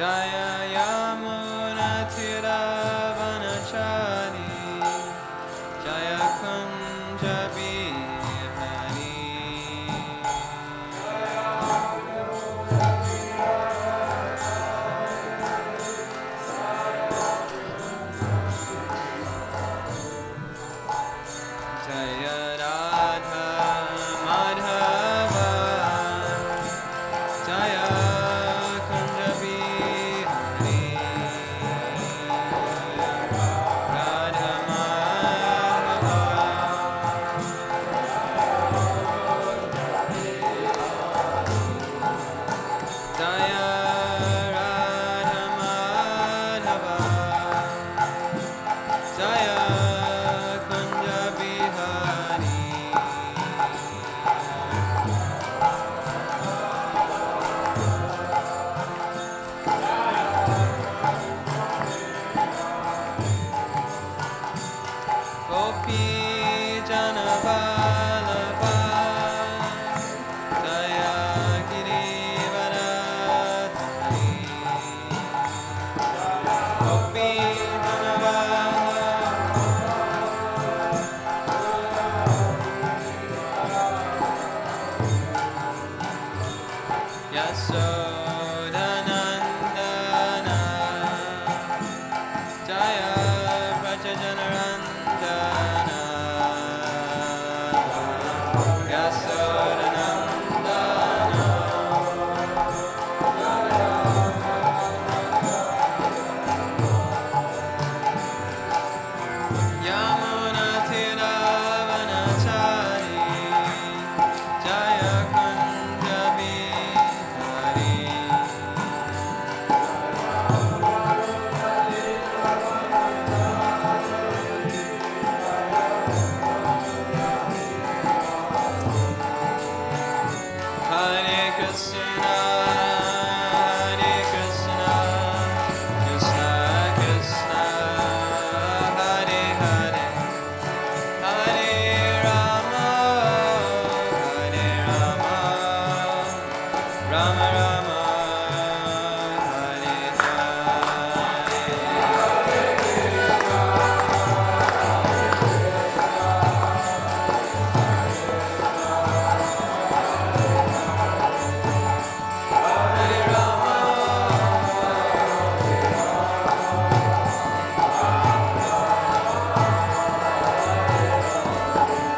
Jaya Yamuna Tiravanachari Jaya Kunja Bihari Jaya Radha Madhava Jaya Kunja Bihari Radha Madhava Jaya Radha Madhava Jaya Kunja Bihari Gopi Janavallabha Jaya Girivaradhari Gopi Janavallabha Yasodhanandana Jaya Prachajanarandana Yasodhanandana Yamuna Tiravanachari Jaya Kunja Bihari Hare Krishna, Krishna Krishna, Hare Hare, Hare Rama, Rama Rama,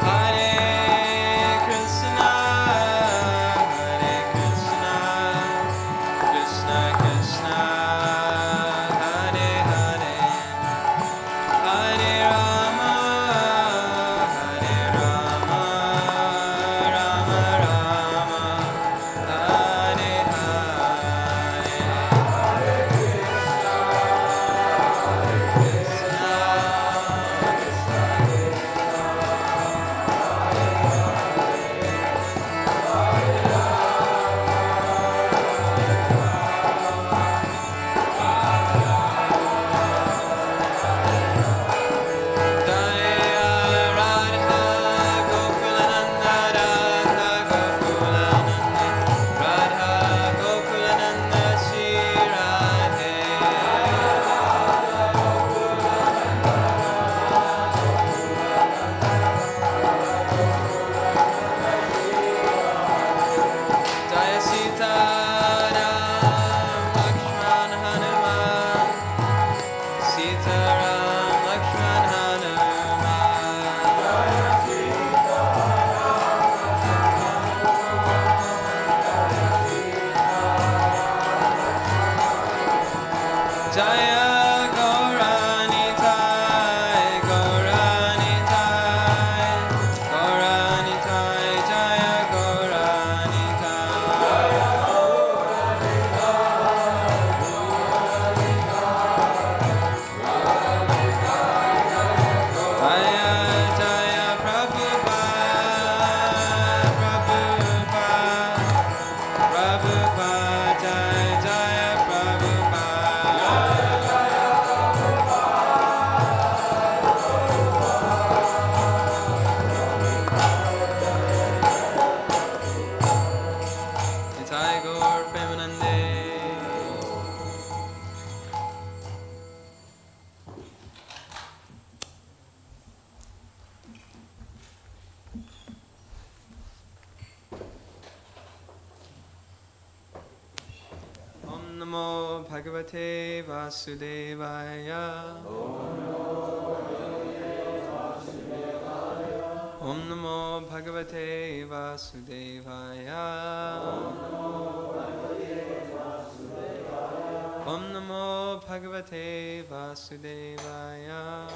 Hare Hare Krishna, Namo Bhagavate Vasudevaya. Om Namo Bhagavate Vasudevaya. Om Namo Bhagavate Vasudevaya.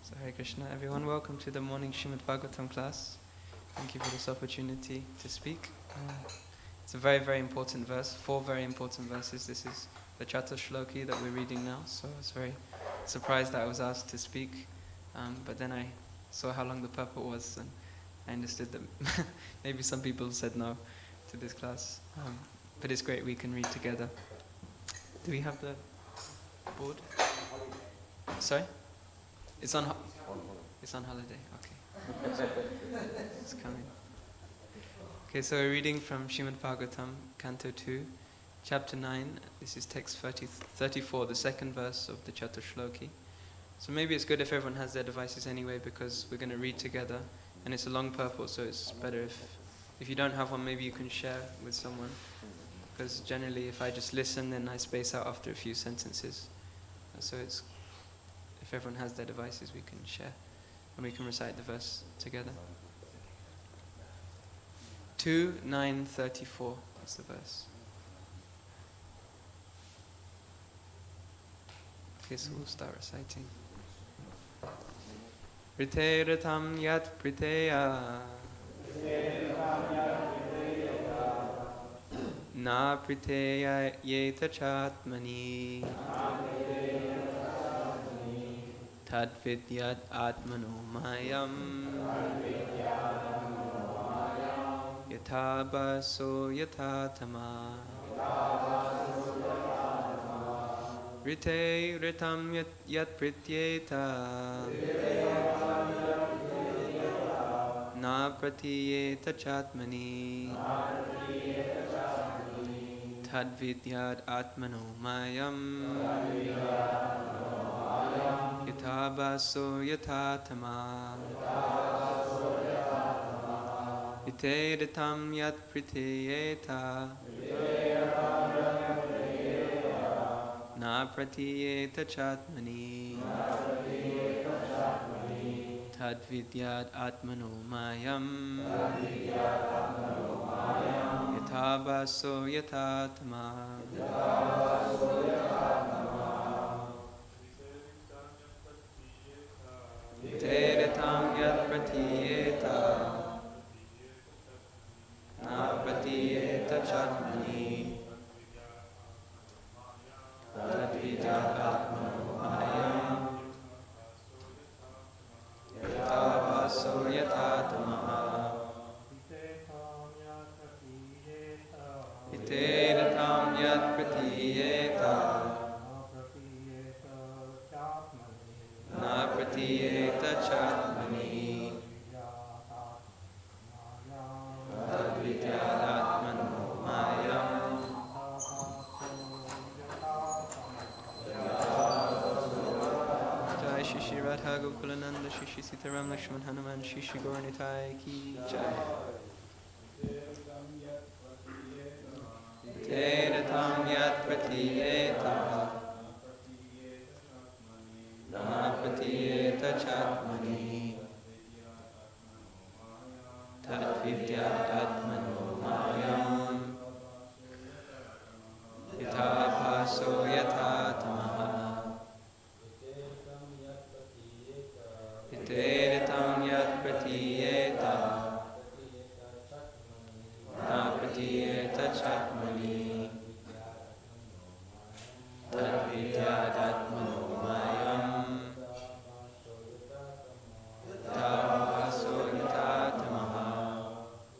So Hare Krishna, everyone. Welcome to the morning Srimad Bhagavatam class. Thank you for this opportunity to speak. It's a very, very important verse. 4 very important verses. This is the Chatur Shloki that we're reading now. So I was very surprised that I was asked to speak. But then I saw how long the purport was, and I understood that maybe some people said no to this class. But it's great we can read together. Do we have the board? Sorry? It's on holiday. Okay. It's coming. Okay, so we're reading from Srimad Bhagavatam, Canto 2, Chapter 9. This is text 34, the second verse of the Chatur Shloki. So maybe it's good if everyone has their devices anyway, because we're going to read together, and it's a long purport, so it's better if you don't have one, maybe you can share with someone. Because generally, if I just listen, then I space out after a few sentences. So it's if everyone has their devices, we can share, and we can recite the verse together. 2:9:34 is the verse. Okay, so we'll start reciting. Rite ratam yat priteya na priteya yeta chatmani tad vidyat atmano mayam yatha baso yatha tama rite ritam yat prityeta na pratiyeta chatmani tad vidyat atmano mayam yatha baso yatha tama rite ritam yat prityeta na pratiyeta chatmani tad vidyat atmano mayam yatha baso yatha tama Teritam yat pratiyeta na pratiyeta chatmani tad vidyat atmano mayam yatha baso yatha tama Teritam yat pratiyeta na pratiyeta chatmani tad vidyat atmano mayam Jai Shri Shri Radha Gokulananda Shri Shri Sitaram Lakshman Hanuman Shri Shri Gauranitai Ki Jai Teritam yat pratiyeta na pratiyeta chatmani tad vidyat atmano mayam yatha baso yatha tamaha teritam yat pratiyeta na pratiyeta chatmani tad vidyat atmano mayam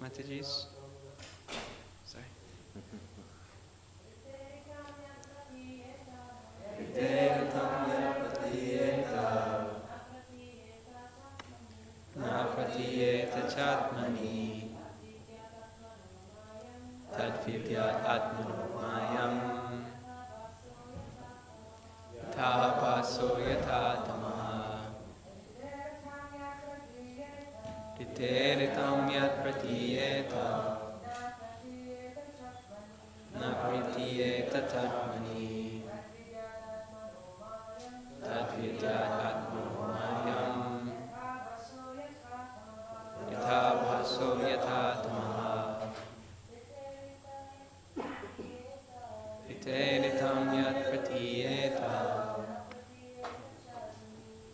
Mataji's. Sorry. Na pratiyeta chatmani tad vidyat atmano mayam yatha baso yatha tamaha Teritam yat pratiyeta tatmani tadvidyat atmamayam yatha bhaso yatha tamaha iteditam yat pratiyeta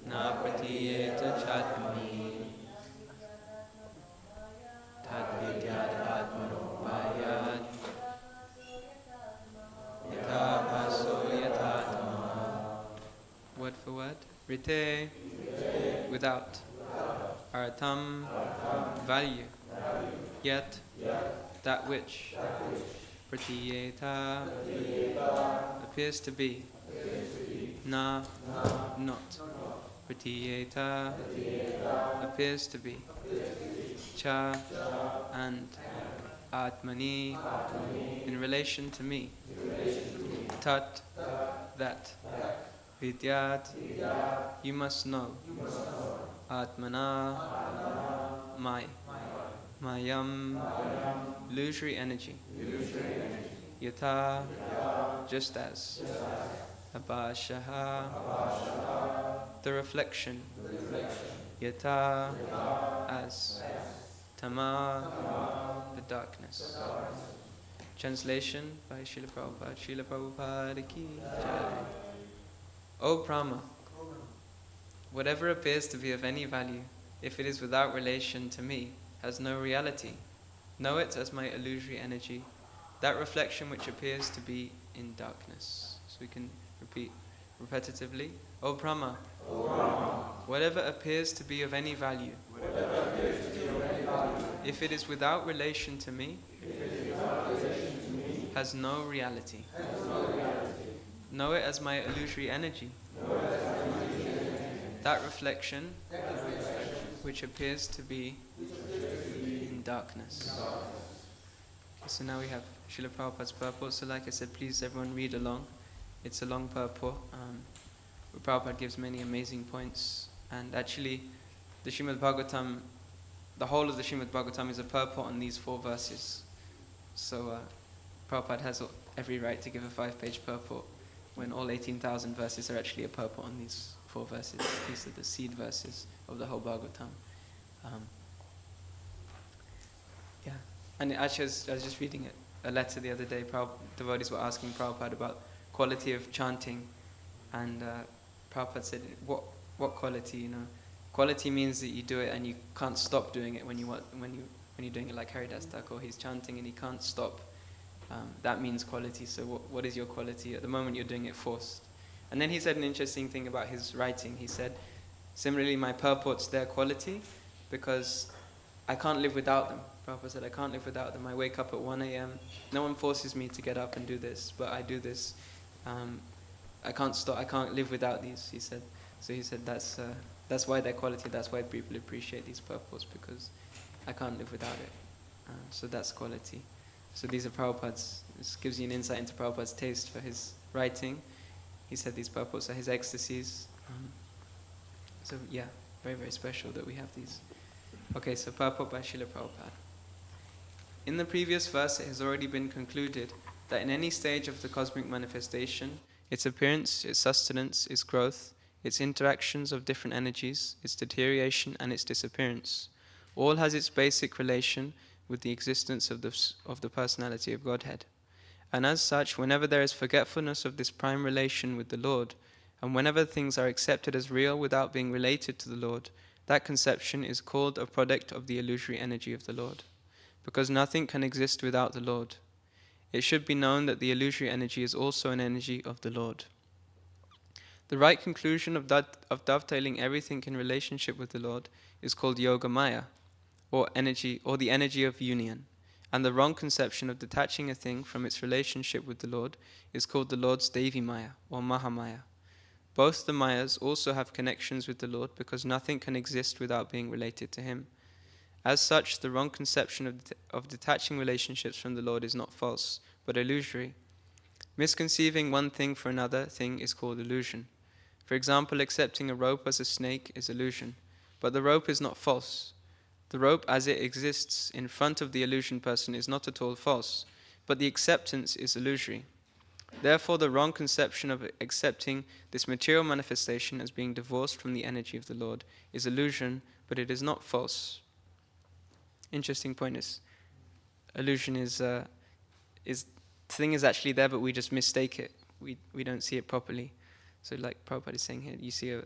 na pratiyeta chatmani tadvidyat atmanovayat yatha bhaso yatha tamaha. Word for word. Rite, without. Artham, value. Yet, that which. Pratiyeta, appears to be. Na, not. Pratiyeta, appears to be. Cha, and. Atmani, in relation to me. Tat, that. Vidyat, you must know. Atmana, my. Mayam, illusory energy. Yatha, just as. Abhashaha, the reflection. Yatha, as. Tama, the darkness. Translation by Srila Prabhupada. Srila Prabhupada ki jai. O Brahma, whatever appears to be of any value, if it is without relation to me, has no reality. Know it as my illusory energy, that reflection which appears to be in darkness. So we can repeat repetitively. O Brahma, whatever appears to be of any value, if it is without relation to me, has no reality. Know it as my illusory energy, that reflection which appears to be in darkness. Okay, so now we have Srila Prabhupada's purport. So like I said, please everyone read along. It's a long purport. Prabhupada gives many amazing points. And actually, the Srimad Bhagavatam, the whole of the Srimad Bhagavatam is a purport on these 4 verses. So Prabhupada has every right to give a 5-page purport when all 18,000 verses are actually a purport on these 4 verses. These are the seed verses of the whole Bhagavatam. Yeah, and actually I was just reading a letter the other day. Devotees were asking Prabhupada about quality of chanting, and Prabhupada said, what quality? You know, quality means that you do it and you can't stop doing it when you're doing it like Haridas Thakur. He's chanting and he can't stop. That means quality. So what is your quality? At the moment you're doing it forced. And then he said an interesting thing about his writing. He said, similarly my purports, their quality, because I can't live without them. Prabhupada said, I can't live without them. I wake up at 1 a.m. No one forces me to get up and do this, but I do this. I can't stop. I can't live without these, he said. So he said that's why their quality, that's why people appreciate these purports, because I can't live without it. So that's quality. So these are Prabhupada's. This gives you an insight into Prabhupada's taste for his writing. He said these purports are his ecstasies. So yeah, very, very special that we have these. Okay, so purport by Srila Prabhupada. In the previous verse, it has already been concluded that in any stage of the cosmic manifestation, its appearance, its sustenance, its growth, its interactions of different energies, its deterioration and its disappearance, all has its basic relation with the existence of the personality of Godhead. And as such, whenever there is forgetfulness of this prime relation with the Lord, and whenever things are accepted as real without being related to the Lord, that conception is called a product of the illusory energy of the Lord, because nothing can exist without the Lord. It should be known that the illusory energy is also an energy of the Lord. The right conclusion of dovetailing everything in relationship with the Lord is called Yoga Maya, or the energy of union, and the wrong conception of detaching a thing from its relationship with the Lord is called the Lord's Devi Maya, or Mahamaya. Both the Mayas also have connections with the Lord because nothing can exist without being related to Him. As such, the wrong conception of detaching relationships from the Lord is not false, but illusory. Misconceiving one thing for another thing is called illusion. For example, accepting a rope as a snake is illusion, but the rope is not false. The rope as it exists in front of the illusion person is not at all false, but the acceptance is illusory. Therefore, the wrong conception of accepting this material manifestation as being divorced from the energy of the Lord is illusion, but it is not false. Interesting point is, illusion is the thing is actually there, but we just mistake it. We don't see it properly. So like Prabhupada is saying here, you see a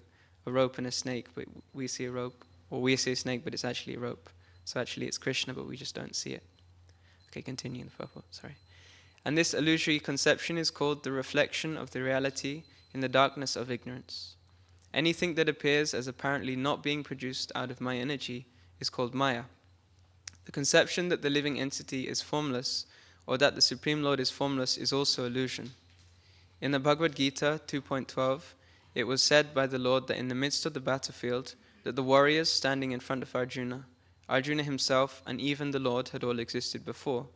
rope and a snake, but we see a rope, or we see a snake, but it's actually a rope. So actually it's Krishna, but we just don't see it. Okay, continue in the purport, sorry. And this illusory conception is called the reflection of the reality in the darkness of ignorance. Anything that appears as apparently not being produced out of my energy is called Maya. The conception that the living entity is formless, or that the Supreme Lord is formless, is also illusion. In the Bhagavad Gita 2.12, it was said by the Lord that in the midst of the battlefield, that the warriors standing in front of Arjuna, Arjuna himself, and even the Lord had all existed before.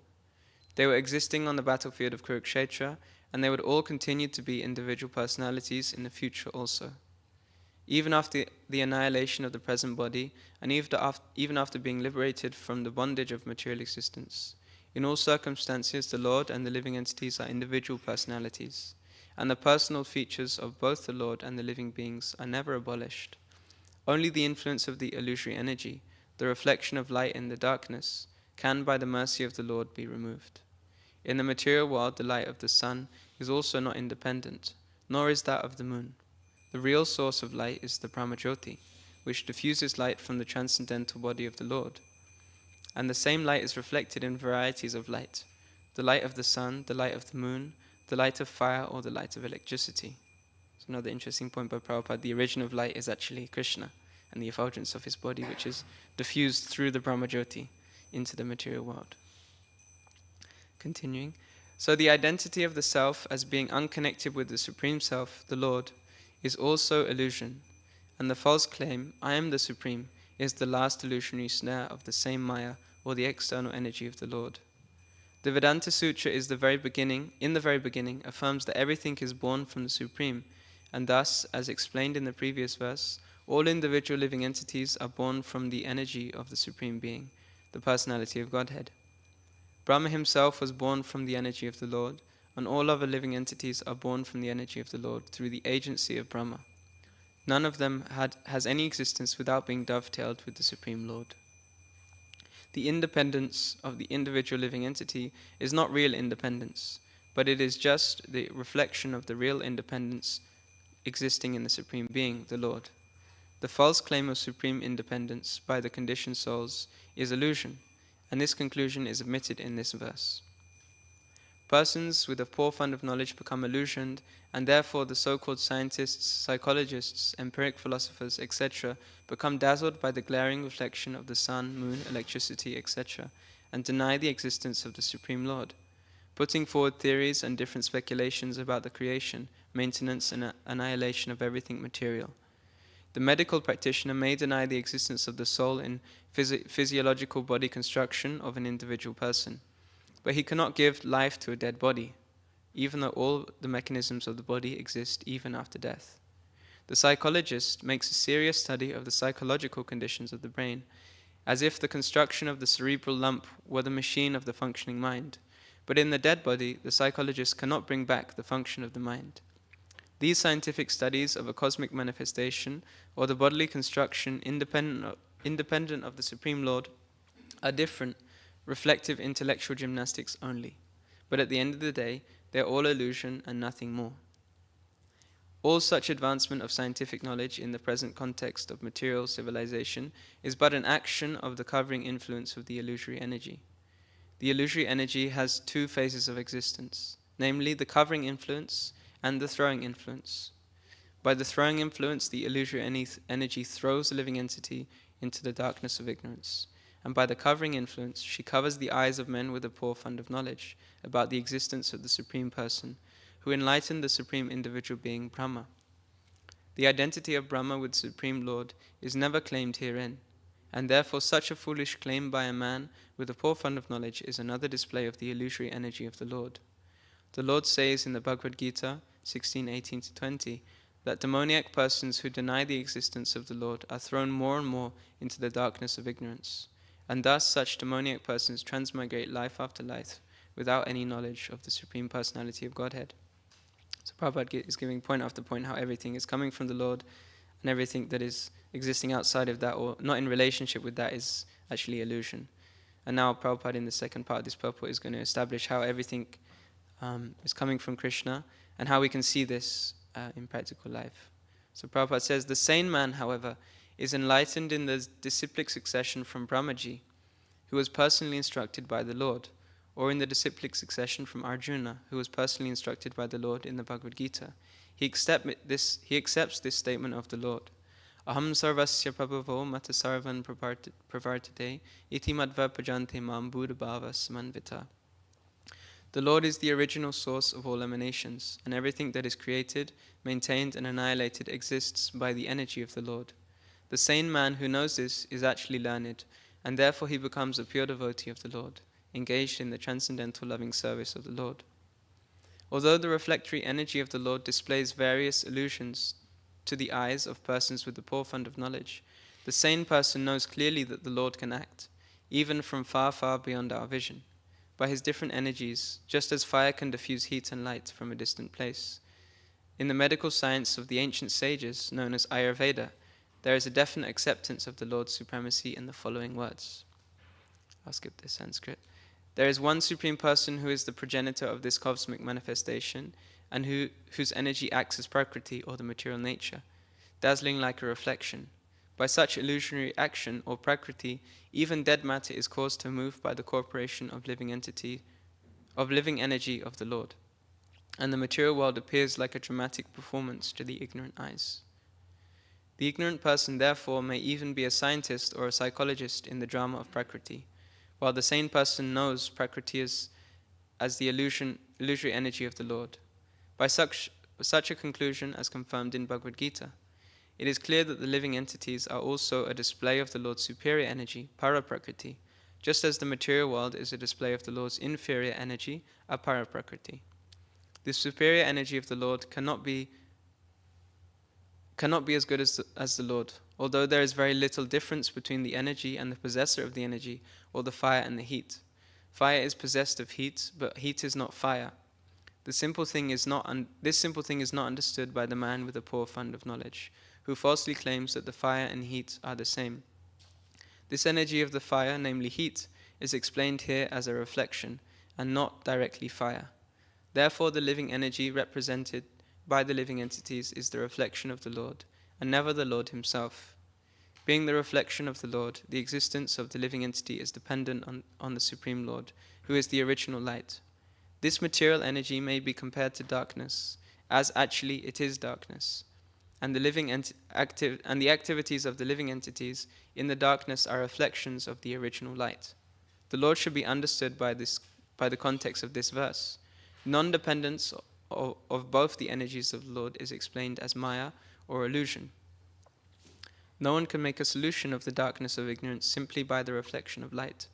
They were existing on the battlefield of Kurukshetra, and they would all continue to be individual personalities in the future also. Even after the annihilation of the present body, and even after being liberated from the bondage of material existence, in all circumstances the Lord and the living entities are individual personalities, and the personal features of both the Lord and the living beings are never abolished. Only the influence of the illusory energy, the reflection of light in the darkness, can by the mercy of the Lord be removed. In the material world, the light of the sun is also not independent, nor is that of the moon. The real source of light is the Brahmajyoti, which diffuses light from the transcendental body of the Lord. And the same light is reflected in varieties of light: the light of the sun, the light of the moon, the light of fire, or the light of electricity. So another interesting point by Prabhupada, the origin of light is actually Krishna, and the effulgence of his body, which is diffused through the Brahmajyoti into the material world. Continuing. So the identity of the self as being unconnected with the Supreme Self, the Lord, is also illusion, and the false claim, I am the Supreme, is the last illusionary snare of the same Maya, or the external energy of the Lord. The Vedanta Sutra in the very beginning, affirms that everything is born from the Supreme, and thus, as explained in the previous verse, all individual living entities are born from the energy of the Supreme Being, the personality of Godhead. Brahma himself was born from the energy of the Lord, and all other living entities are born from the energy of the Lord through the agency of Brahma. None of them has any existence without being dovetailed with the Supreme Lord. The independence of the individual living entity is not real independence, but it is just the reflection of the real independence existing in the Supreme Being, the Lord. The false claim of supreme independence by the conditioned souls is illusion, and this conclusion is admitted in this verse. Persons with a poor fund of knowledge become illusioned, and therefore the so-called scientists, psychologists, empiric philosophers, etc., become dazzled by the glaring reflection of the sun, moon, electricity, etc., and deny the existence of the Supreme Lord, putting forward theories and different speculations about the creation, maintenance, and annihilation of everything material. The medical practitioner may deny the existence of the soul in physiological body construction of an individual person, but he cannot give life to a dead body, even though all the mechanisms of the body exist even after death. The psychologist makes a serious study of the psychological conditions of the brain, as if the construction of the cerebral lump were the machine of the functioning mind. But in the dead body, the psychologist cannot bring back the function of the mind. These scientific studies of a cosmic manifestation, or the bodily construction independent of the Supreme Lord, are different, reflective intellectual gymnastics only. But at the end of the day, they are all illusion and nothing more. All such advancement of scientific knowledge in the present context of material civilization is but an action of the covering influence of the illusory energy. The illusory energy has two phases of existence, namely the covering influence and the throwing influence. By the throwing influence, the illusory energy throws the living entity into the darkness of ignorance, and by the covering influence, she covers the eyes of men with a poor fund of knowledge about the existence of the Supreme Person, who enlightened the Supreme Individual Being, Brahma. The identity of Brahma with the Supreme Lord is never claimed herein, and therefore such a foolish claim by a man with a poor fund of knowledge is another display of the illusory energy of the Lord. The Lord says in the Bhagavad Gita 16:18-20 that demoniac persons who deny the existence of the Lord are thrown more and more into the darkness of ignorance, and thus such demoniac persons transmigrate life after life without any knowledge of the Supreme Personality of Godhead. So Prabhupada is giving point after point how everything is coming from the Lord, and everything that is existing outside of that or not in relationship with that is actually illusion. And now Prabhupada in the second part of this purport is going to establish how everything is coming from Krishna and how we can see this in practical life. So Prabhupada says, the sane man, however, is enlightened in the disciplic succession from Brahmaji, who was personally instructed by the Lord, or in the disciplic succession from Arjuna, who was personally instructed by the Lord in the Bhagavad Gita. He accepts this statement of the Lord. Aham sarvasya prabhavo mata sarvan pravartate iti madva pajante mam buddhabhavas manvita. The Lord is the original source of all emanations, and everything that is created, maintained, and annihilated exists by the energy of the Lord. The sane man who knows this is actually learned, and therefore he becomes a pure devotee of the Lord, engaged in the transcendental loving service of the Lord. Although the reflectory energy of the Lord displays various illusions to the eyes of persons with a poor fund of knowledge, the sane person knows clearly that the Lord can act, even from far, far beyond our vision, by his different energies, just as fire can diffuse heat and light from a distant place. In the medical science of the ancient sages, known as Ayurveda, there is a definite acceptance of the Lord's supremacy in the following words. I'll skip this Sanskrit. There is one supreme person who is the progenitor of this cosmic manifestation, and whose energy acts as Prakriti, or the material nature, dazzling like a reflection. By such illusionary action, or Prakriti, even dead matter is caused to move by the corporation of living energy of the Lord, and the material world appears like a dramatic performance to the ignorant eyes. The ignorant person, therefore, may even be a scientist or a psychologist in the drama of Prakriti, while the sane person knows Prakriti as the illusory energy of the Lord. By such a conclusion, as confirmed in Bhagavad Gita, it is clear that the living entities are also a display of the Lord's superior energy, Paraprakriti, just as the material world is a display of the Lord's inferior energy, Aparaprakriti. The superior energy of the Lord cannot be as good as the Lord, although there is very little difference between the energy and the possessor of the energy, or the fire and the heat. Fire is possessed of heat, but heat is not fire. This simple thing is not understood by the man with a poor fund of knowledge, who falsely claims that the fire and heat are the same. This energy of the fire, namely heat, is explained here as a reflection, and not directly fire. Therefore, the living energy represented by the living entities is the reflection of the Lord, and never the Lord himself. Being the reflection of the Lord, the existence of the living entity is dependent on the Supreme Lord, who is the original light. This material energy may be compared to darkness, as actually it is darkness, and the activities of the living entities in the darkness are reflections of the original light. The Lord should be understood by the context of this verse. Non-dependence of both the energies of the Lord is explained as Maya, or illusion. No one can make a solution of the darkness of ignorance simply by the reflection of light.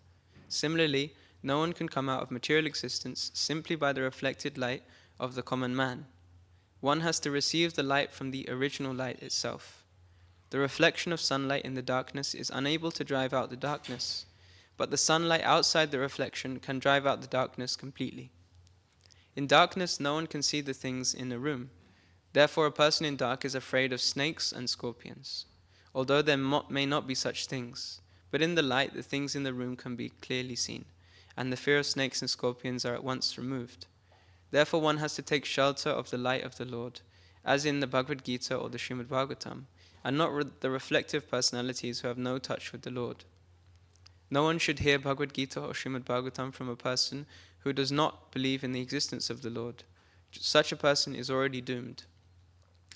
Similarly, no one can come out of material existence simply by the reflected light of the common man. One has to receive the light from the original light itself. The reflection of sunlight in the darkness is unable to drive out the darkness, but the sunlight outside the reflection can drive out the darkness completely. In darkness, no one can see the things in a room. Therefore, a person in dark is afraid of snakes and scorpions, although there may not be such things. But in the light, the things in the room can be clearly seen, and the fear of snakes and scorpions are at once removed. Therefore, one has to take shelter of the light of the Lord, as in the Bhagavad Gita or the Srimad Bhagavatam, and not the reflective personalities who have no touch with the Lord. No one should hear Bhagavad Gita or Srimad Bhagavatam from a person who does not believe in the existence of the Lord. Such a person is already doomed,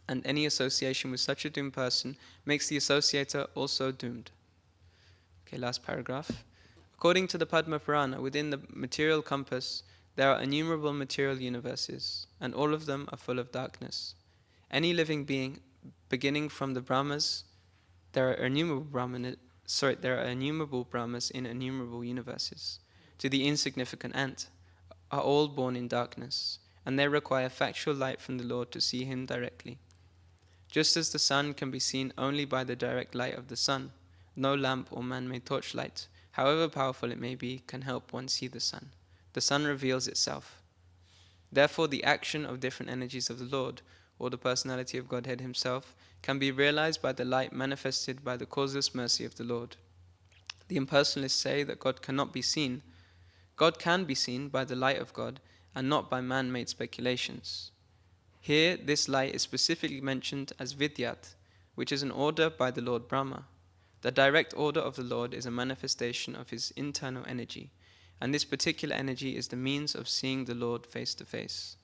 and any association with such a doomed person makes the associator also doomed. Okay, last paragraph. According to the Padma Purana, within the material compass, there are innumerable material universes, and all of them are full of darkness. Any living being, beginning from the Brahmas, there are innumerable Brahmas in innumerable universes, to the insignificant ant, are all born in darkness, and they require factual light from the Lord to see him directly. Just as the sun can be seen only by the direct light of the sun, no lamp or man-made torchlight, however powerful it may be, can help one see the sun. The sun reveals itself. Therefore, the action of different energies of the Lord, or the personality of Godhead himself, can be realized by the light manifested by the causeless mercy of the Lord. The impersonalists say that God cannot be seen. God can be seen by the light of God and not by man-made speculations. Here, this light is specifically mentioned as Vidyat, which is an order by the Lord Brahma. The direct order of the Lord is a manifestation of his internal energy, and this particular energy is the means of seeing the Lord face to face.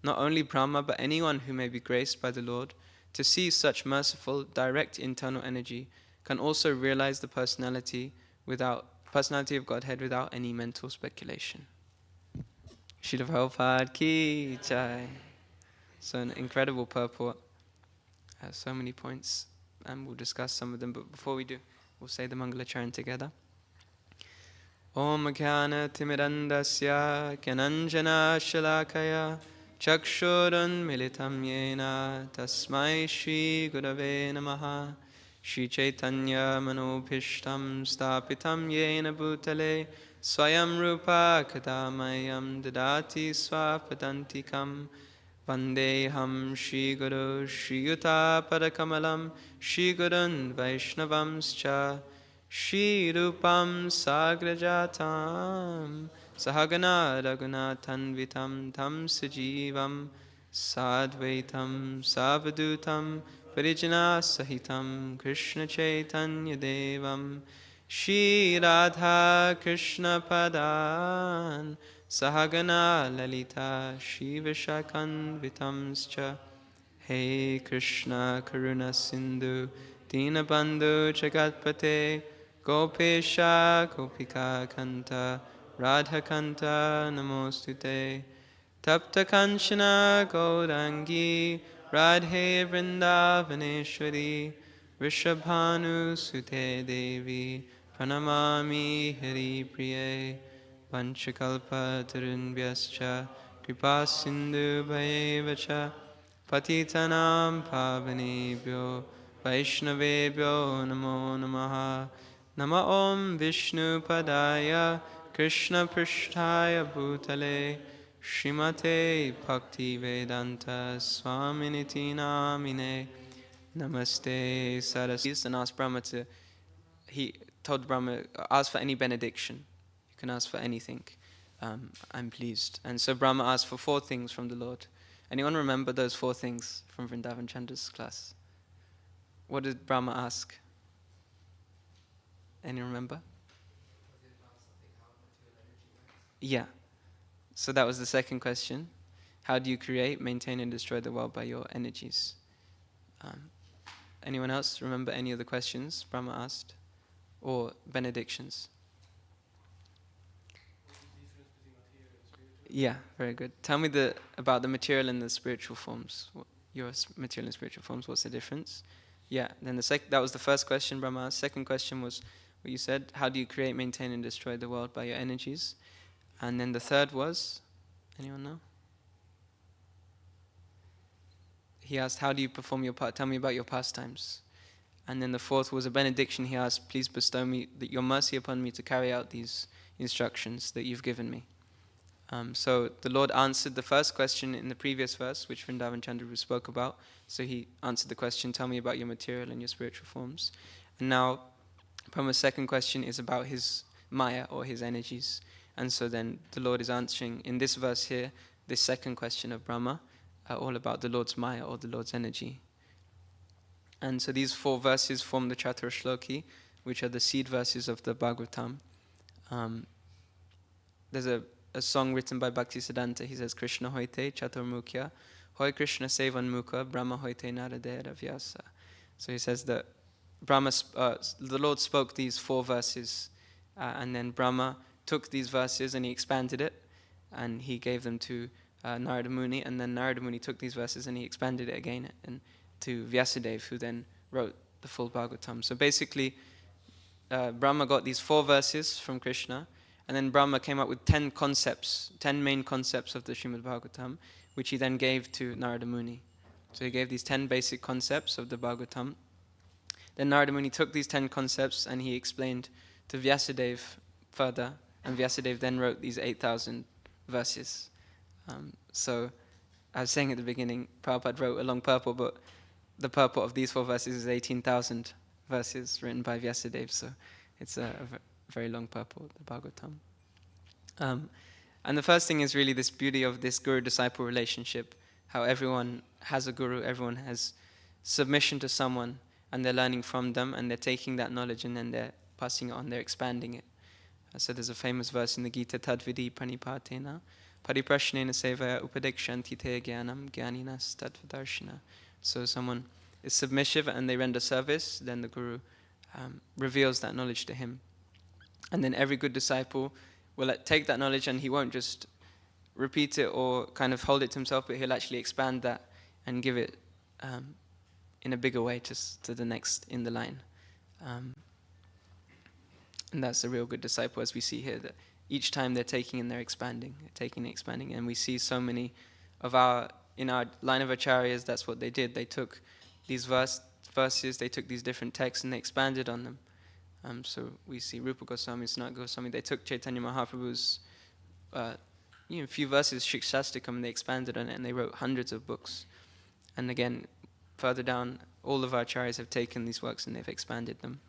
Not only Brahma, but anyone who may be graced by the Lord to see such merciful, direct internal energy can also realize the personality of Godhead without any mental speculation. Srila Prabhupada ki jai. So an incredible purport. Has so many points, and we'll discuss some of them. But before we do, we'll say the Mangalacharan together. Om Jnana Timirandasya Gyananjana Shalakaya Chakshurun Militam Yena Tasmai Shri Gurave Namaha Shri Chaitanya Manobhishtam Stapitam Yena Bhutale Swayam Rupa Kadamayam Dadati Swapadantikam Vandeham Shri Guru Shri Yuta Padakamalam Shri Gurun Vaishnavamscha Shri Rupam Sagrajatam Sahagana Raghunathanvitam Tam Sajivam Sadvaitam Savadutam Parijana Sahitam Krishna Chaitanya Devam Shri Radha Krishna Padan Sahagana Lalita Shri Vishakanvitamscha Hey Krishna Karuna Sindhu Dinabandhu Jagatpate Gopesha Gopika Kanta Radha Kanta Namostute Tapta Kanchana Gaurangi Radhe Vrindavaneshwari Vrishabhanu Sute Devi Pranamami Hari Priye Vanchakalpa Tarunvyascha Kripa Sindhu Bhayevacha Patitanam Pavanebhyo Vaishnavebhyo Namo Namaha Nama Om Vishnu Padaya Krishna Prishtaya Bhutale Srimate Bhaktivedanta Swaminiti Namine Namaste Saraswati. And asked Brahma he told Brahma, ask for any benediction. You can ask for anything. I'm pleased. And so Brahma asked for 4 things from the Lord. Anyone remember those 4 things from Vrindavan Chandra's class? What did Brahma ask? Any remember? Yeah. So that was the second question. How do you create, maintain, and destroy the world by your energies? Anyone else remember any of the questions Brahma asked? Or benedictions? Yeah, very good. Tell me about the material and the spiritual forms. Your material and spiritual forms, what's the difference? Yeah, then that was the first question Brahma asked. Second question was what you said, how do you create, maintain, and destroy the world by your energies? And then the third was, anyone know? He asked, how do you perform your part? Tell me about your pastimes. And then the fourth was a benediction. He asked, please bestow me your mercy upon me to carry out these instructions that you've given me. So the Lord answered the first question in the previous verse, which Vrindavan Chandra spoke about. So he answered the question, tell me about your material and your spiritual forms. And now Brahma's second question is about his Maya, or his energies. And so then the Lord is answering in this verse here, this second question of Brahma, all about the Lord's Maya, or the Lord's energy. And so these 4 verses form the Chatur Shloki, which are the seed verses of the Bhagavatam. There's a song written by Bhaktivedanta. He says, Krishna hoite chaturmukhya, hoy Krishna sevanmukha, Brahma hoite naradera vyasa. So he says that the Lord spoke these 4 verses, and then Brahma took these verses and he expanded it, and he gave them to Narada Muni, and then Narada Muni took these verses and he expanded it again and to Vyasadeva, who then wrote the full Bhagavatam. So basically, Brahma got these 4 verses from Krishna, and then Brahma came up with 10 concepts, 10 main concepts of the Srimad Bhagavatam, which he then gave to Narada Muni. So he gave these 10 basic concepts of the Bhagavatam. Then Narada Muni took these 10 concepts and he explained to Vyasadeva further, and Vyasadeva then wrote these 8,000 verses. So I was saying at the beginning, Prabhupada wrote a long purport, but the purport of these 4 verses is 18,000 verses written by Vyasadeva, so it's a very long purport, the Bhagavatam. And the first thing is really this beauty of this guru-disciple relationship, how everyone has a guru, everyone has submission to someone, and they're learning from them, and they're taking that knowledge and then they're passing it on, they're expanding it. So there's a famous verse in the Gita, Tadvidi pranipatena, pariprashnena sevaya upadekshanti te jnanam jnaninas tattvadarshina. So someone is submissive and they render service, then the guru reveals that knowledge to him. And then every good disciple will take that knowledge and he won't just repeat it or kind of hold it to himself, but he'll actually expand that and give it in a bigger way just to the next in the line. And that's a real good disciple, as we see here, that each time they're taking and they're expanding, taking and expanding. And we see so many of in our line of acharyas, that's what they did. They took these verses, they took these different texts and they expanded on them. So we see Rupa Goswami, Sanat Goswami, they took Chaitanya Mahaprabhu's few verses, Shikshastikam, and they expanded on it and they wrote hundreds of books. And again, further down, all of our acharyas have taken these works and they've expanded them.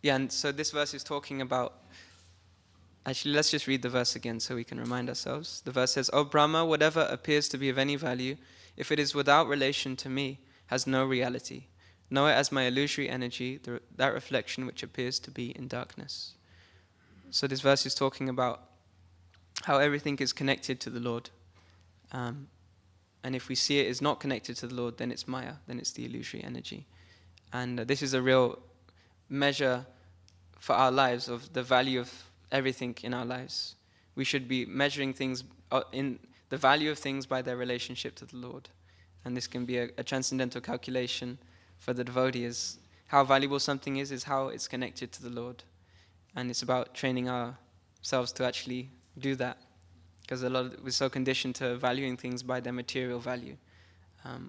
And so this verse is talking about, actually let's just read the verse again so we can remind ourselves. The verse says, O Brahma, whatever appears to be of any value, if it is without relation to me, has no reality. Know it as my illusory energy, that reflection which appears to be in darkness. So this verse is talking about how everything is connected to the Lord. And if we see it is not connected to the Lord, then it's Maya, then it's the illusory energy. And this is a real measure for our lives of the value of everything in our lives. We should be measuring things in the value of things by their relationship to the Lord. And this can be a transcendental calculation for the devotee, is how valuable something is how it's connected to the Lord. And it's about training ourselves to actually do that. Because we're so conditioned to valuing things by their material value,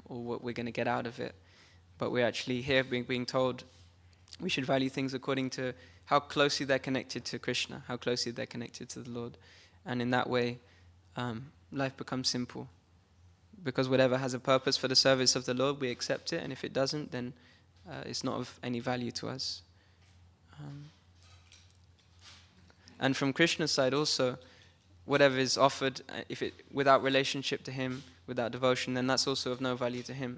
or what we're going to get out of it. But we're actually here being told we should value things according to how closely they're connected to Krishna, how closely they're connected to the Lord. And in that way, life becomes simple. Because whatever has a purpose for the service of the Lord, we accept it. And if it doesn't, then it's not of any value to us. And from Krishna's side also, whatever is offered, if it without relationship to him, without devotion, then that's also of no value to him.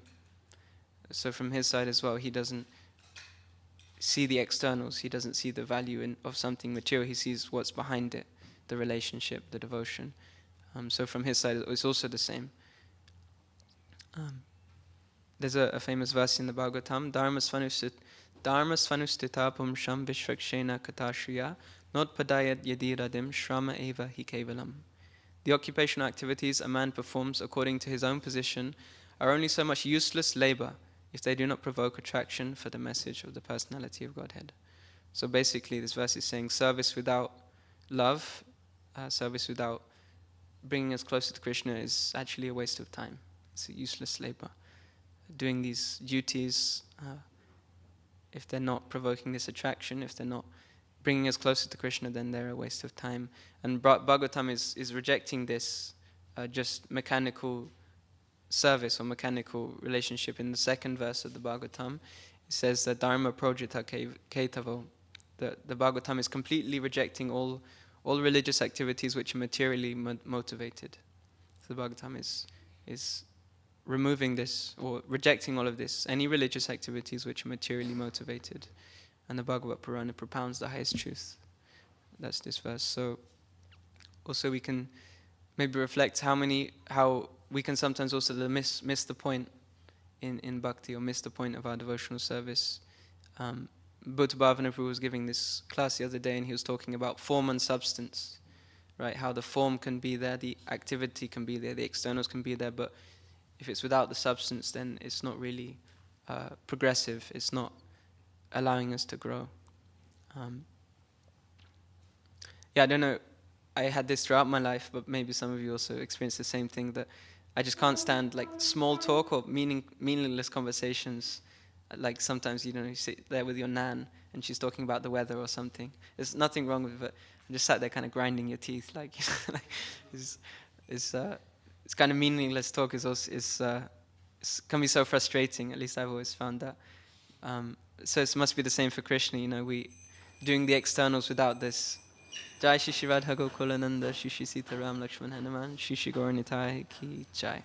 So from his side as well, he doesn't see the externals. He doesn't see the value of something material. He sees what's behind it, the relationship, the devotion. So from his side, it's also the same. There's a famous verse in the Bhagavatam, Dharma svanustita pumsham vishvakshena katashriya not padayat yadiradim shrama eva hi kevalam. The occupational activities a man performs according to his own position are only so much useless labor if they do not provoke attraction for the message of the personality of Godhead. So basically this verse is saying service without love, service without bringing us closer to Krishna is actually a waste of time. It's a useless labor. Doing these duties, if they're not provoking this attraction, if they're not bringing us closer to Krishna, then they're a waste of time. And Bhagavatam is rejecting this just mechanical service or mechanical relationship. In the second verse of the Bhagavatam, it says that Dharma projita ketavo. The Bhagavatam is completely rejecting all religious activities which are materially motivated. So the Bhagavatam is removing this or rejecting all of this, any religious activities which are materially motivated. And the Bhagavad Purana propounds the highest truth. That's this verse. So also we can maybe reflect how we can sometimes also miss the point in bhakti, or miss the point of our devotional service. Bhuta Bhavana Prabhu was giving this class the other day, and he was talking about form and substance, right? How the form can be there, the activity can be there, the externals can be there, but if it's without the substance, then it's not really progressive. It's not allowing us to grow. I don't know. I had this throughout my life, but maybe some of you also experienced the same thing, that I just can't stand like small talk or meaningless conversations. Like sometimes, you sit there with your nan and she's talking about the weather or something. There's nothing wrong with it. I'm just sat there kind of grinding your teeth, like, like it's, it's kind of meaningless talk. Can be so frustrating. At least I've always found that. So it must be the same for Krishna. We doing the externals without this. Jai Shishi Radha Gokulananda Shishi Sita Ram Lakshman Hanuman Shishi Gauranitai Ki Jai.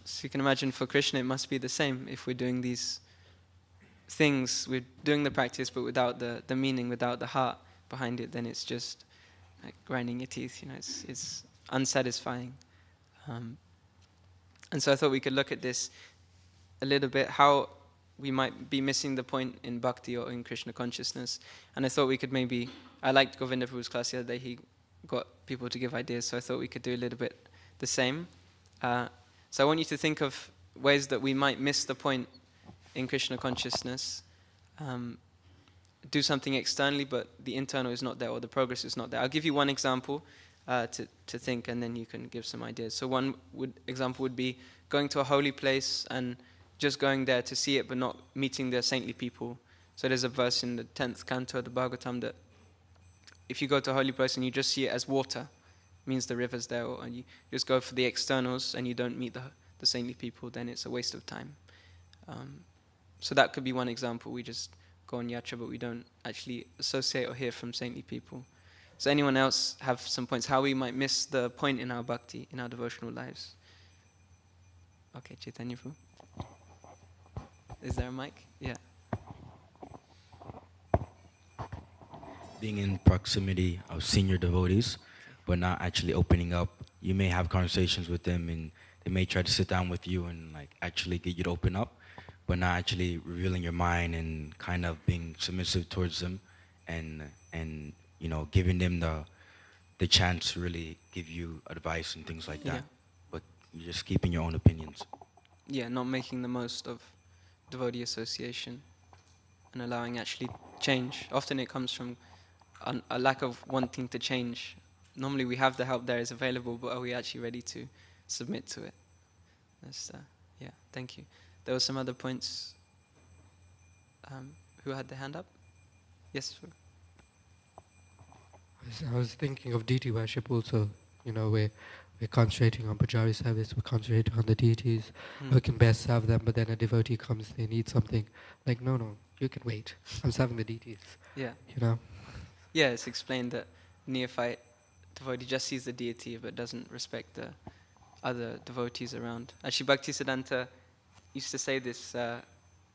So you can imagine for Krishna it must be the same. If we're doing these things, we're doing the practice but without the meaning, without the heart behind it, then it's just like grinding your teeth, it's unsatisfying. And so I thought we could look at this a little bit, how we might be missing the point in bhakti or in Krishna consciousness. And I thought we could I liked Govinda Prabhu's class the other day, he got people to give ideas, so I thought we could do a little bit the same. So I want you to think of ways that we might miss the point in Krishna consciousness, do something externally, but the internal is not there, or the progress is not there. I'll give you one example to think, and then you can give some ideas. So one example would be going to a holy place and just going there to see it, but not meeting the saintly people. So there's a verse in the 10th canto of the Bhagavatam that if you go to a holy place and you just see it as water, means the river's there, or you just go for the externals and you don't meet the saintly people, then it's a waste of time. So that could be one example. We just go on yatra, but we don't actually associate or hear from saintly people. So anyone else have some points how we might miss the point in our bhakti, in our devotional lives? Okay, Chaitanya Prabhu. Is there a mic? Yeah. Being in proximity of senior devotees, but not actually opening up. You may have conversations with them and they may try to sit down with you and actually get you to open up, but not actually revealing your mind and kind of being submissive towards them and giving them the chance to really give you advice and things like that. Yeah. But you're just keeping your own opinions. Yeah, not making the most of devotee association and allowing actually change. Often it comes from a lack of wanting to change. Normally we have the help there is available, but are we actually ready to submit to it? Yeah, thank you. There were some other points. Who had their hand up? Yes. I was thinking of deity worship also. We're concentrating on Pujari service, we're concentrating on the deities, who can best serve them, but then a devotee comes, they need something. Like, no, you can wait. I'm serving the deities. Yeah. Yeah, it's explained that neophyte devotee just sees the deity but doesn't respect the other devotees around. Actually, Bhaktisiddhanta used to say this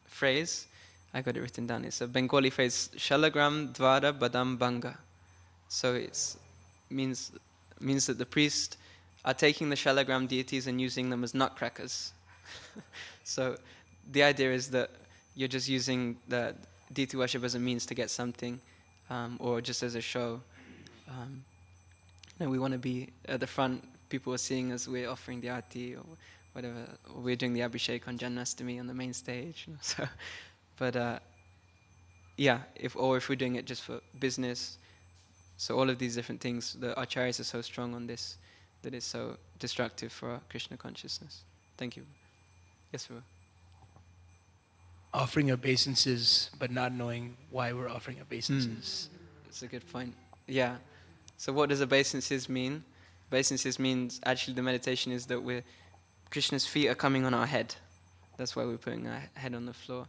phrase. I got it written down. It's a Bengali phrase, Shalagram Dvara Badam Banga. So it means that the priests are taking the Shalagram deities and using them as nutcrackers. So the idea is that you're just using the deity worship as a means to get something, or just as a show. We want to be at the front. People are seeing us. We're offering the arati or whatever. Or we're doing the abhishek on Janmashtami on the main stage. So, but if we're doing it just for business. So all of these different things, the acharyas are so strong on this that it's so destructive for our Krishna consciousness. Thank you. Yes, sir. Offering obeisances, but not knowing why we're offering obeisances. That's a good point. Yeah. So what does obeisances mean? Obeisances means actually the meditation is that Krishna's feet are coming on our head. That's why we're putting our head on the floor.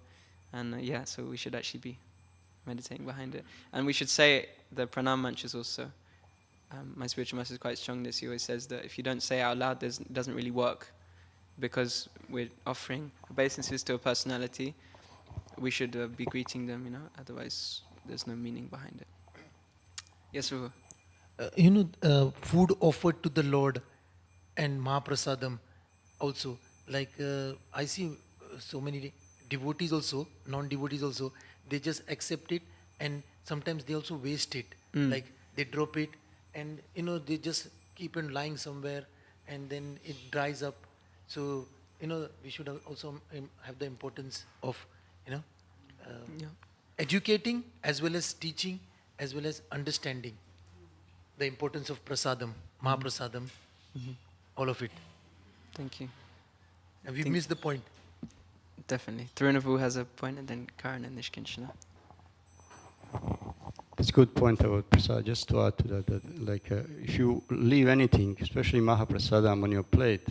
And so we should actually be meditating behind it. And we should say the pranam mantras also. My spiritual master is quite strong this. He always says that if you don't say it out loud, it doesn't really work, because we're offering obeisances to a personality. We should be greeting them, otherwise there's no meaning behind it. Yes, Ruhu. Food offered to the Lord and Mahaprasadam also. I see so many devotees also, non-devotees also, they just accept it, and sometimes they also waste it. Like they drop it and they just keep it lying somewhere and then it dries up. So we should also have the importance of educating as well as teaching as well as understanding the importance of prasadam, Mahaprasadam, all of it. Thank you. And we missed the point. definitely. Tarunavu has a point, and then Karan and Nishkinshana. That's a good point about prasad. Just to add to that like if you leave anything, especially Mahaprasadam on your plate,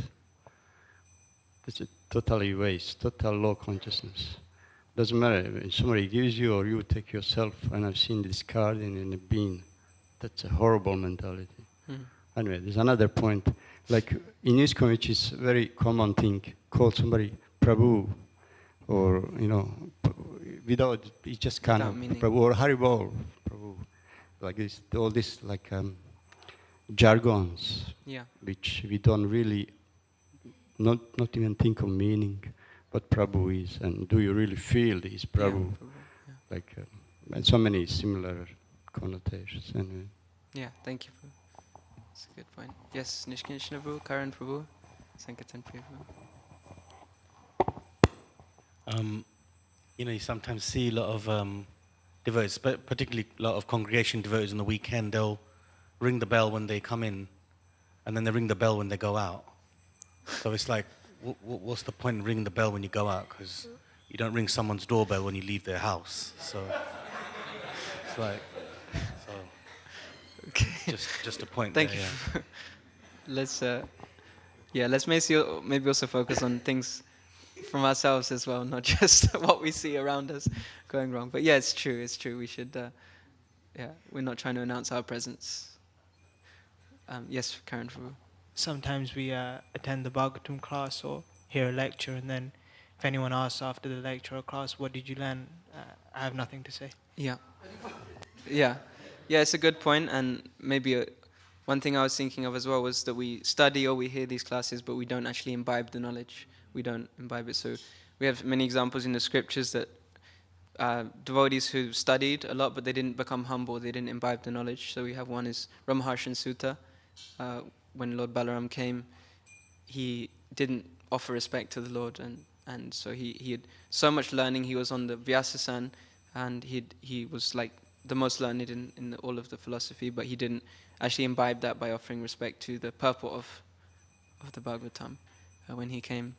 it's a totally waste, total low consciousness. Doesn't matter if somebody gives you or you take yourself, and I've seen discarding in a bin. That's a horrible mentality. Anyway, there's another point. Like in ISKCON, which is a very common thing, call somebody Prabhu, or without, it's just kind Without of meaning. Prabhu or Haribol, Prabhu, like this, all this like jargons, Yeah. which we don't really, not even think of meaning, what Prabhu is, and do you really feel this Prabhu? Yeah, Prabhu, yeah. Like, and so many similar connotations. Anyway. Yeah, thank you. That's a good point. Yes, Nishkinshana Prabhu, Karan Prabhu, Sankirtan Prabhu. You sometimes see a lot of devotees, but particularly a lot of congregation devotees on the weekend, they'll ring the bell when they come in, and then they ring the bell when they go out. So it's like, what's the point in ringing the bell when you go out? Because you don't ring someone's doorbell when you leave their house. So it's like, Okay. just a point Thank there, you. Let's maybe also focus on things from ourselves as well, not just what we see around us going wrong. But yeah, it's true. We should, we're not trying to announce our presence. Yes, Karan Prabhu. Sometimes we attend the Bhagavatam class or hear a lecture, and then if anyone asks after the lecture or class, what did you learn? I have nothing to say. Yeah. Yeah, it's a good point, and maybe one thing I was thinking of as well was that we study or we hear these classes, but we don't actually imbibe the knowledge. We don't imbibe it. So we have many examples in the scriptures that devotees who studied a lot, but they didn't become humble, they didn't imbibe the knowledge. So we have one is Ramharshan Sutta. When Lord Balaram came, he didn't offer respect to the Lord, and so he had so much learning. He was on the Vyasasan, and he was like the most learned in all of the philosophy, but he didn't actually imbibe that by offering respect to the purport of the Bhagavatam when he came.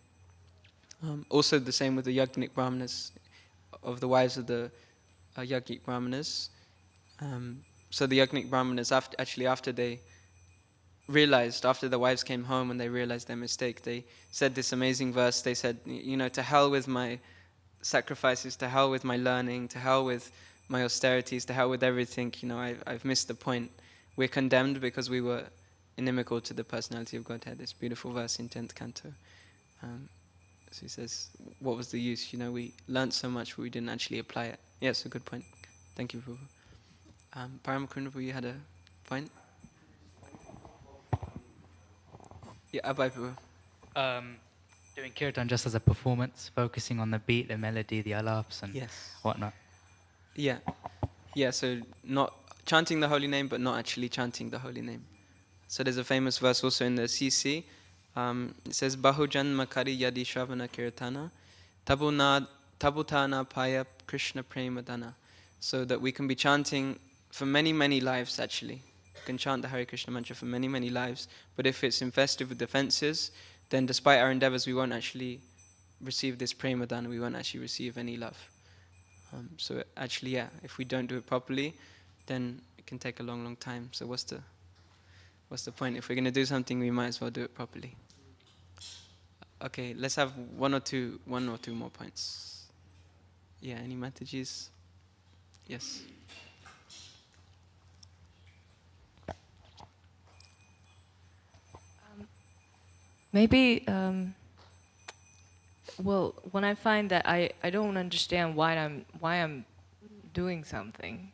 Also the same with the Yajnik Brahmanas, of the wives of the Yajnik Brahmanas. So the Yajnik Brahmanas, after they realized, after the wives came home and they realized their mistake, they said this amazing verse. They said, to hell with my sacrifices, to hell with my learning, to hell with my austerities, to hell with everything. I've missed the point. We're condemned because we were inimical to the personality of Godhead. This beautiful verse in 10th canto. So he says, what was the use? We learnt so much, but we didn't actually apply it. Yes, a good point. Thank you, Prabhu. Paramakundapu, you had a point? Yeah, Abhay Prabhu. Doing kirtan just as a performance, focusing on the beat, the melody, the alaps and Yes. whatnot. Yeah, so not chanting the holy name, but not actually chanting the holy name. So there's a famous verse also in the CC. It says, Bahujan makari yadi shravana kirtana, tabutana paya Krishna premadana. So that we can be chanting for many, many lives actually. We can chant the Hare Krishna mantra for many, many lives, but if it's infested with offenses, then despite our endeavors, we won't actually receive this premadana, we won't actually receive any love. So actually, if we don't do it properly, then it can take a long, long time. So what's the point? If we're going to do something, we might as well do it properly. Okay, let's have one or two more points. Yeah, any Matajis? Yes. Maybe, when I find that I don't understand why I'm doing something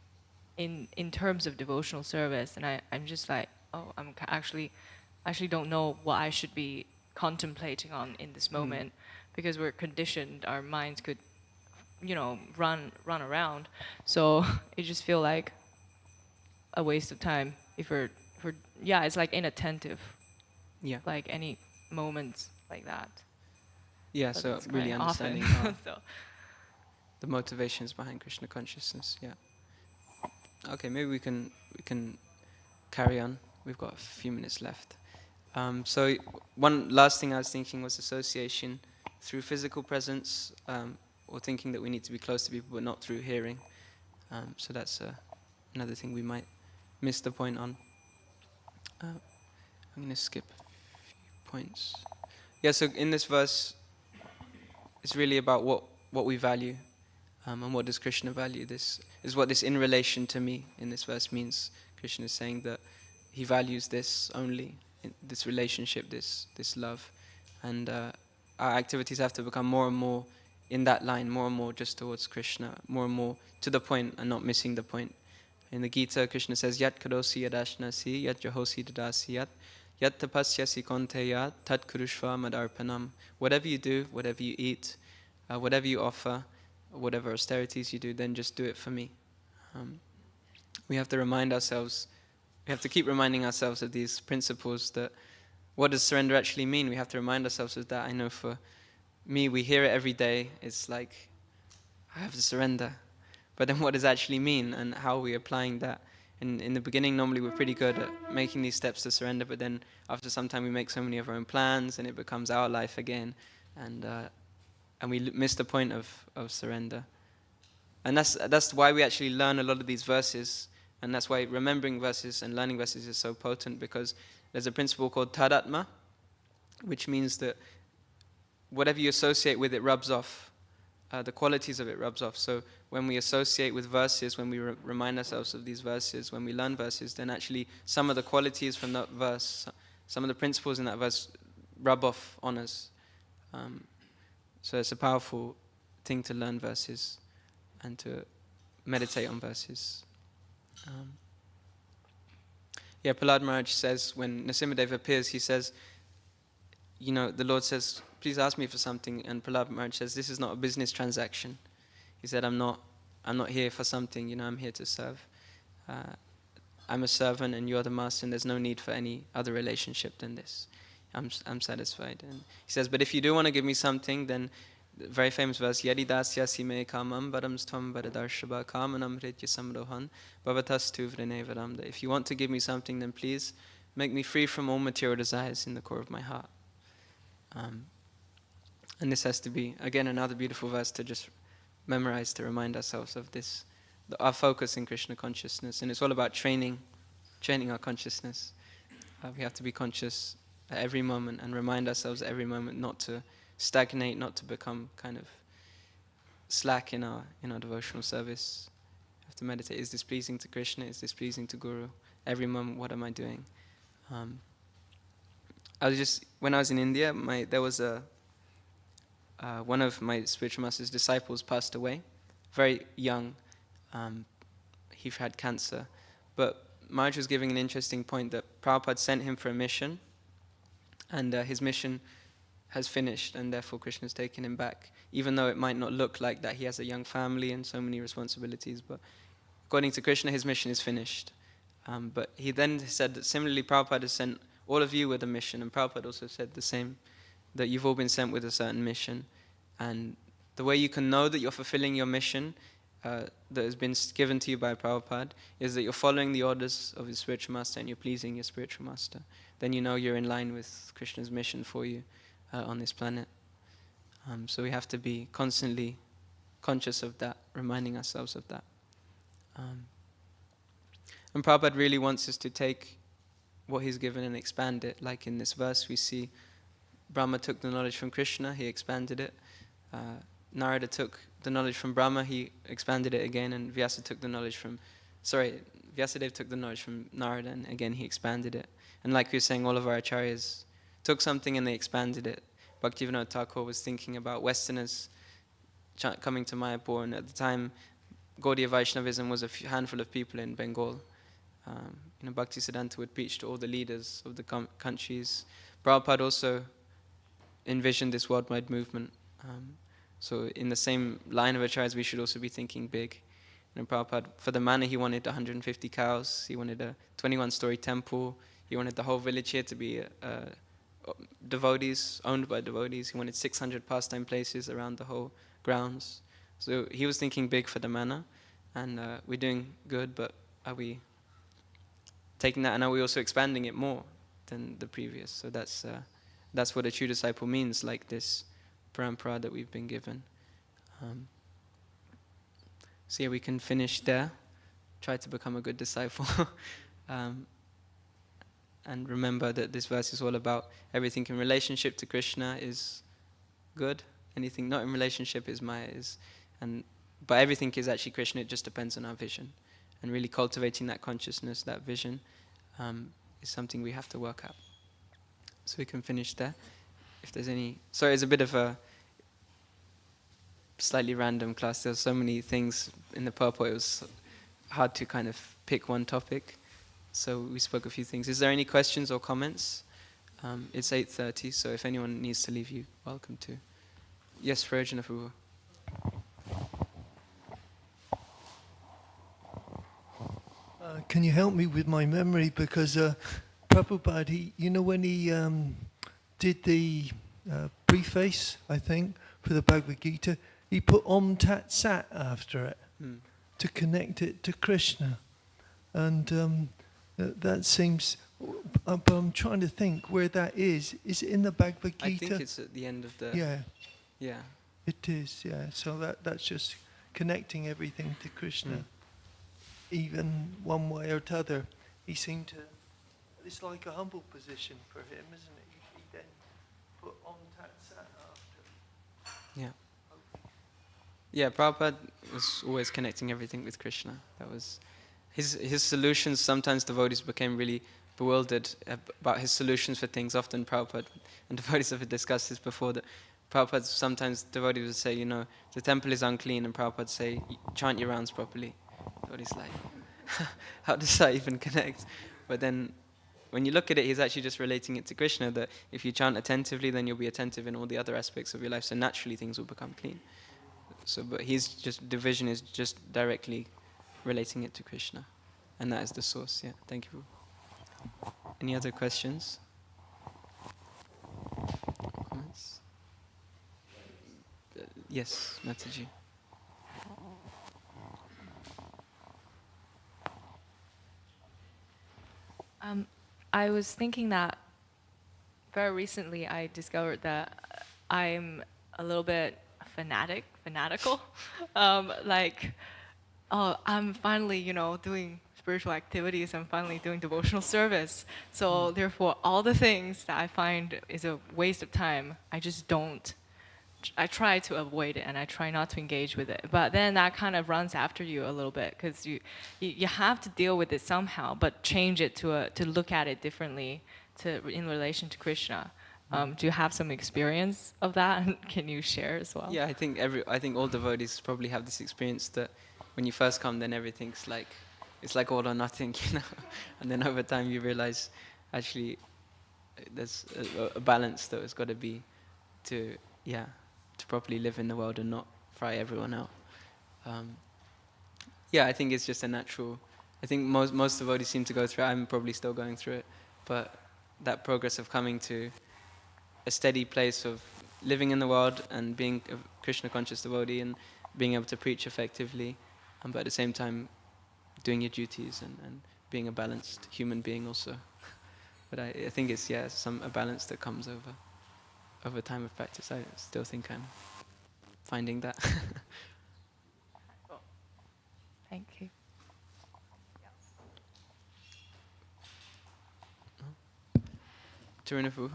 in terms of devotional service, and I'm just like, I'm actually don't know what I should be contemplating on in this moment, because we're conditioned, our minds could, run around. So it just feel like a waste of time if we're it's like inattentive. Yeah. Like any moments like that. Yeah, But so it's really quite understanding often. So. the motivations behind Krishna consciousness. Yeah. Okay, maybe we can carry on. We've got a few minutes left. So one last thing I was thinking was association. through physical presence, or thinking that we need to be close to people, but not through hearing. So that's another thing we might miss the point on. I'm going to skip a few points. Yeah, so in this verse, it's really about what we value, and what does Krishna value. This is what this in relation to me in this verse means. Krishna is saying that he values this only, this relationship, this love. And our activities have to become more and more in that line, more and more just towards Krishna, more and more to the point and not missing the point. In the Gita, Krishna says, Yat karosi yadashnasi, yat jahosi dadasi yat, yat tapasyasi konteya, tat kurushva madarpanam. Whatever you do, whatever you eat, whatever you offer, whatever austerities you do, then just do it for me. We have to remind ourselves, we have to keep reminding ourselves of these principles, that what does surrender actually mean? We have to remind ourselves of that. I know for me, we hear it every day. It's like, I have to surrender. But then what does it actually mean, and how are we applying that? And in the beginning, normally we're pretty good at making these steps to surrender, but then after some time we make so many of our own plans and it becomes our life again, and we miss the point of surrender. And that's why we actually learn a lot of these verses, and that's why remembering verses and learning verses is so potent, because there's a principle called tadatma, which means that whatever you associate with, it rubs off. The qualities of it rubs off. So when we associate with verses, when we remind ourselves of these verses, when we learn verses, then actually some of the qualities from that verse, some of the principles in that verse rub off on us. So it's a powerful thing to learn verses and to meditate on verses. Prahlad Maharaj says, when Nrsimhadev appears, he says, the Lord says, please ask me for something. And Prahlad Maharaj says, this is not a business transaction. He said, I'm not here for something, I'm here to serve. I'm a servant and you're the master, and there's no need for any other relationship than this. I'm satisfied. And he says, but if you do want to give me something, then the very famous verse, Yadi dasyasi me kamam varam stvam varadarshaba kamanam hritya samrohan bhavatastu vrine varamda. If you want to give me something, then please make me free from all material desires in the core of my heart. And this has to be, again, another beautiful verse to just memorize, to remind ourselves of this, our focus in Krishna consciousness. And it's all about training our consciousness. We have to be conscious at every moment and remind ourselves at every moment not to stagnate, not to become kind of slack in our devotional service. We have to meditate. Is this pleasing to Krishna? Is this pleasing to Guru? Every moment, what am I doing? When I was in India, there was one of my spiritual master's disciples passed away, very young. He had cancer. But Maharaj was giving an interesting point that Prabhupada sent him for a mission, and his mission has finished, and therefore Krishna has taken him back, even though it might not look like that. He has a young family and so many responsibilities, but according to Krishna, his mission is finished. But he then said that similarly, Prabhupada has sent all of you with a mission, and Prabhupada also said the same, that you've all been sent with a certain mission. And the way you can know that you're fulfilling your mission that has been given to you by Prabhupada is that you're following the orders of your spiritual master and you're pleasing your spiritual master. Then you know you're in line with Krishna's mission for you on this planet. So we have to be constantly conscious of that, reminding ourselves of that. And Prabhupada really wants us to take what he's given and expand it. Like in this verse we see Brahma took the knowledge from Krishna, he expanded it. Narada took the knowledge from Brahma, he expanded it again, and Vyasadeva took the knowledge from Narada, and again he expanded it. And like we were saying, all of our acharyas took something and they expanded it. Bhaktivedanta Thakur was thinking about Westerners coming to Mayapur, and at the time Gaudiya Vaishnavism was a handful of people in Bengal. Bhaktisiddhanta would preach to all the leaders of the countries. Prabhupada also envisioned this worldwide movement. So in the same line of acharyas, we should also be thinking big. Prabhupada, for the manor, he wanted 150 cows, he wanted a 21-story temple, he wanted the whole village here to be devotees, owned by devotees. He wanted 600 pastime places around the whole grounds. So he was thinking big for the manor, and we're doing good, but are we taking that and are we also expanding it more than the previous? So that's what a true disciple means, like this parampara that we've been given. So yeah, we can finish there. Try to become a good disciple. And remember that this verse is all about everything in relationship to Krishna is good. Anything not in relationship is Maya. But everything is actually Krishna. It just depends on our vision. And really cultivating that consciousness, that vision, is something we have to work out. So we can finish there. If there's any... Sorry, it's a bit of a slightly random class. There's so many things in the purport. It was hard to kind of pick one topic. So we spoke a few things. Is there any questions or comments? It's 8:30, so if anyone needs to leave, you're welcome to. Yes, Prajna Prabhu. Can you help me with my memory? Because Prabhupada, when he did the preface, I think, for the Bhagavad Gita, he put Om Tat Sat after it to connect it to Krishna. And that seems... but I'm trying to think where that is. Is it in the Bhagavad Gita? I think it's at the end of the... Yeah. Yeah. It is, yeah. So that's just connecting everything to Krishna. Even one way or t'other. He seemed to... It's like a humble position for him, isn't it? He then put on Tat Sat after. Yeah. Yeah, Prabhupada was always connecting everything with Krishna. That was... His solutions, sometimes devotees became really bewildered about his solutions for things. Often Prabhupada, and devotees have discussed this before, that Prabhupada, sometimes devotees would say, the temple is unclean, and Prabhupada would say, chant your rounds properly. Devotees like, how does that even connect? But then, when you look at it, he's actually just relating it to Krishna, that if you chant attentively, then you'll be attentive in all the other aspects of your life, so naturally things will become clean. So, but the vision is just directly relating it to Krishna, and that is the source. Yeah, thank you. Any other questions? Comments? Yes, Mataji. I was thinking that very recently I discovered that I'm a little bit fanatical. I'm finally, doing spiritual activities. I'm finally doing devotional service. So therefore, all the things that I find is a waste of time, I just don't. I try to avoid it, and I try not to engage with it. But then that kind of runs after you a little bit, because you have to deal with it somehow, but change it to look at it differently in relation to Krishna. Do you have some experience of that? Can you share as well? Yeah, I think all devotees probably have this experience that when you first come, then everything's like, it's like all or nothing, and then over time you realize actually there's a balance that has got to be to properly live in the world and not fry everyone out. I think it's just a natural. I think most devotees seem to go through it. I'm probably still going through it, but that progress of coming to a steady place of living in the world and being a Krishna conscious devotee and being able to preach effectively, but at the same time doing your duties and being a balanced human being also. But I think it's a balance that comes over time of practice. I still think I'm finding that. Thank you. Tirunapu.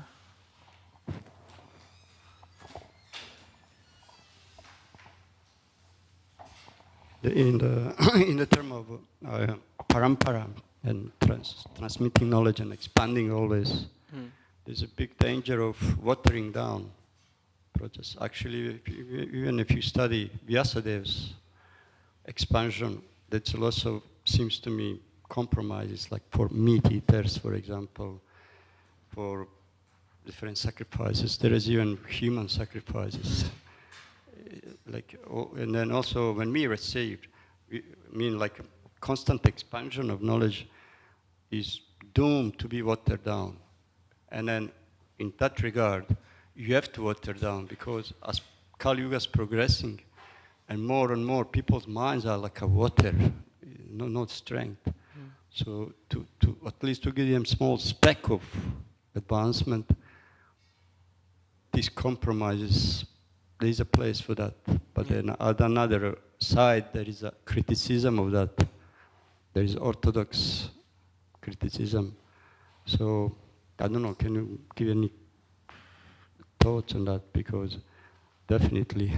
In the term of parampara and transmitting knowledge and expanding always, there's a big danger of watering down process. Actually, even if you study Vyasadev's expansion, that's also seems to me compromises, like for meat eaters, for example, for different sacrifices. There is even human sacrifices. And then also when we received, constant expansion of knowledge is doomed to be watered down. And then in that regard, you have to water down, because as Kali Yuga is progressing and more people's minds are like a water, not strength. So to at least to give them small speck of advancement, this compromises there is a place for that. But Yeah. then at another side, there is a criticism of that. There is orthodox criticism. So, I don't know, can you give any thoughts on that? Because definitely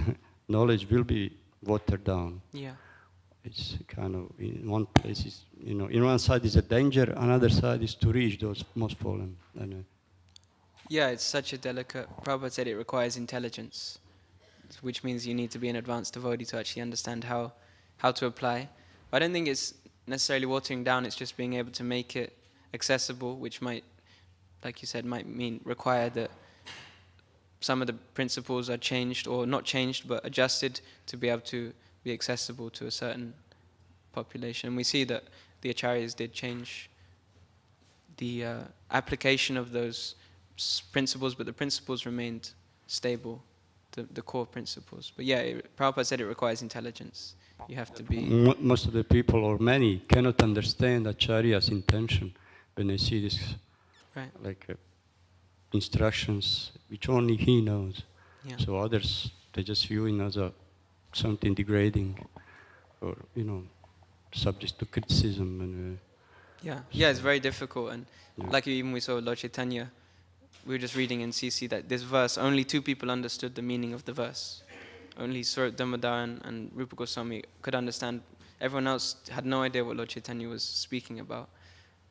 knowledge will be watered down. Yeah. It's kind of, in one place, is, you know, in one side is a danger, another side is to reach those most fallen. And, Yeah, it's such a delicate. Prabhupada said it requires intelligence, which means you need to be an advanced devotee to actually understand how to apply. But I don't think it's necessarily watering down, it's just being able to make it accessible, which might, like you said, might mean require that some of the principles are changed, or not changed, but adjusted to be able to be accessible to a certain population. And we see that the acharyas did change the application of those principles, but the principles remained stable, the core principles. But yeah, Prabhupada said it requires intelligence. You have to be... most of the people, or many, cannot understand Acharya's intention when they see this, Right. like instructions, which only he knows. Yeah. So others, they just view it as something degrading, or, you know, subject to criticism. And Yeah, it's very difficult. And yeah. like even we saw Lord Chaitanya, we were just reading in CC that this verse, only 2 people understood the meaning of the verse. Only Swarup Damodar and Rupa Goswami could understand. Everyone else had no idea what Lord Chaitanya was speaking about.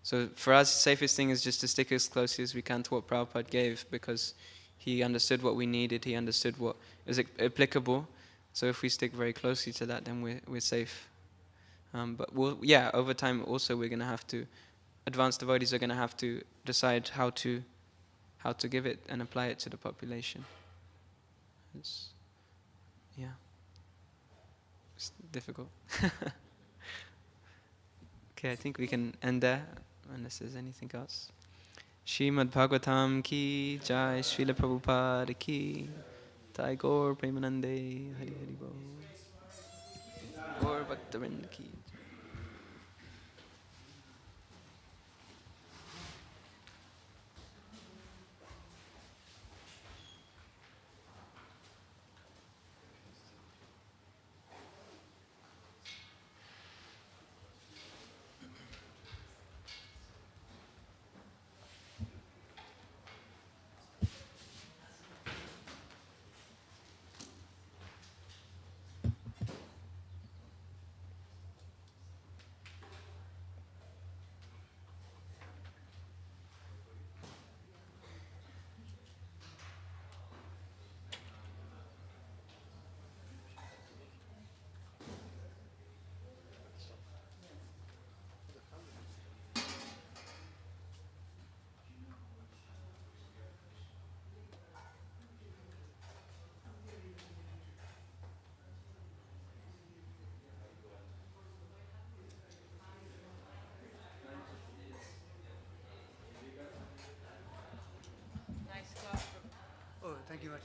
So for us, the safest thing is just to stick as closely as we can to what Prabhupada gave, because he understood what we needed, he understood what was applicable. So if we stick very closely to that, then we're safe. But over time also we're going to have to, advanced devotees are going to have to decide how to give it and apply it to the population. It's difficult. Okay, I think we can end there, unless there's anything else. Shrimad Bhagavatam ki jai, Srila Prabhupada ki, Jai Gaur Premanande, Hari Hari Bol. Gaur Bhaktivinoda ki. Oh, thank you, Marty.